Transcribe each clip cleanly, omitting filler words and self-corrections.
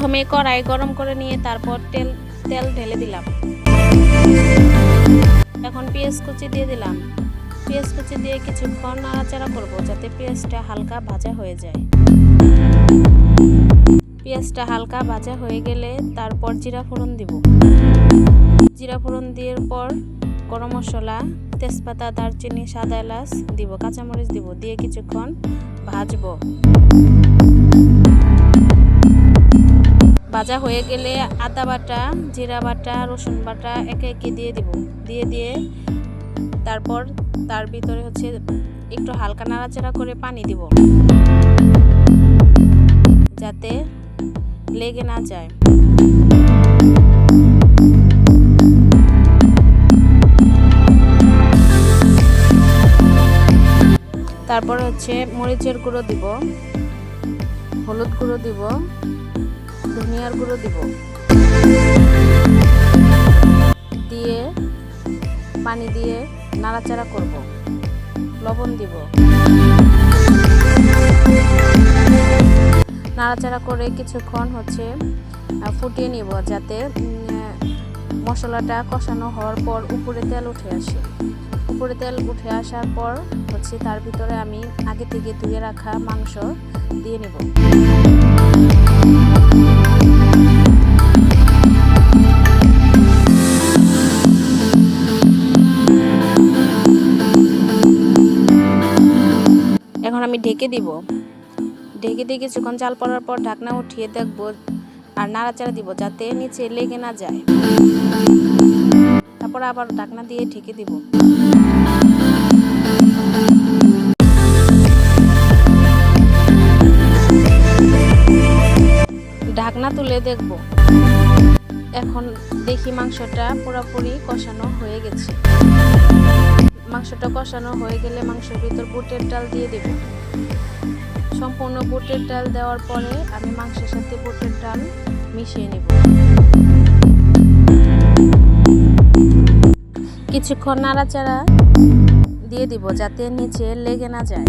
প্রথমে কড়াই গরম করে নিয়ে তারপর তেল ঢেলে দিলাম। এখন পেঁয়াজ কুচি দিয়ে দিলাম। পেঁয়াজ কুচি দিয়ে কিছুক্ষণ নাড়াচাড়া করব যাতে পেঁয়াজটা হালকা ভাজা হয়ে যায়। পেঁয়াজটা হালকা ভাজা হয়ে গেলে তারপর জিরা ফোড়ন দিব। জিরা ফোড়ন দেওয়ার পর গরম মশলা, তেজপাতা, দারচিনি, সাদা এলাচ দিব, কাঁচামরিচ দিব, দিয়ে কিছুক্ষণ ভাজবো। ভাজা হয়ে গেলে আদা বাটা, জিরা বাটা, রসুন বাটা একে একে দিয়ে দিব। দিয়ে তারপর তার ভিতরে একটু হালকা নাড়াচাড়া করে পানি দিব যাতে লেগে না যায়। তারপর মরিচের গুঁড়ো দিব, হলুদ গুঁড়ো দিব, ধনিয়ার গুঁড়ো দিব, দিয়ে পানি দিয়ে নাড়াচাড়া করব। লবণ দিব। নাড়াচাড়া করে কিছুক্ষণ ফুটিয়ে নিব যাতে মশলাটা কষানো হওয়ার পর উপরে তেল উঠে আসে। উপরে তেল উঠে আসার পর তার ভিতরে আমি আগে থেকে ধুয়ে রাখা মাংস দিয়ে নেব। এখন আমি ঢেকে দিব। ঢেকে দিয়ে কিছুক্ষণ জাল পড়ার পর ঢাকনা উঠিয়ে দেখব আর নাড়াচাড়া দিব যাতে নিচে লেগে না যায়। তারপর আবার ঢাকনা দিয়ে ঢেকে দিব। ঢাকনা তুলে দেখব। এখন দেখি মাংসটা পুরোপুরি কষানো হয়ে গেছে। মাংসটা কষানো হয়ে গেলে মাংসের ভিতর বুটের ডাল দিয়ে দেব। সম্পূর্ণ বুটের ডাল দেওয়ার পরে আমি মাংসের সাথে বুটের ডাল মিশিয়ে নেব। কিছুক্ষণ নাড়াচাড়া দিয়ে দিব যাতে নিচে লেগে না যায়।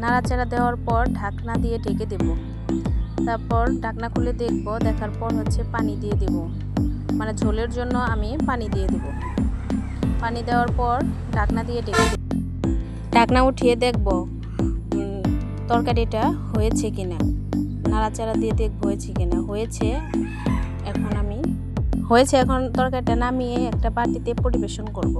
নাড়াচাড়া দেওয়ার পর ঢাকনা দিয়ে ঢেকে দেব। তারপর ঢাকনা খুলে দেখব। দেখার পর পানি দিয়ে দেব, মানে ঝোলের জন্য আমি পানি দিয়ে দেব। পানি দেওয়ার পর ঢাকনা দিয়ে ঢেকে দেব। ঢাকনা উঠিয়ে দেখব তরকারিটা হয়েছে কিনা। নাড়াচাড়া দিয়ে দেখব হয়েছে কিনা। এখন তরকারিটা নামিয়ে একটা বাটিতে পরিবেশন করব।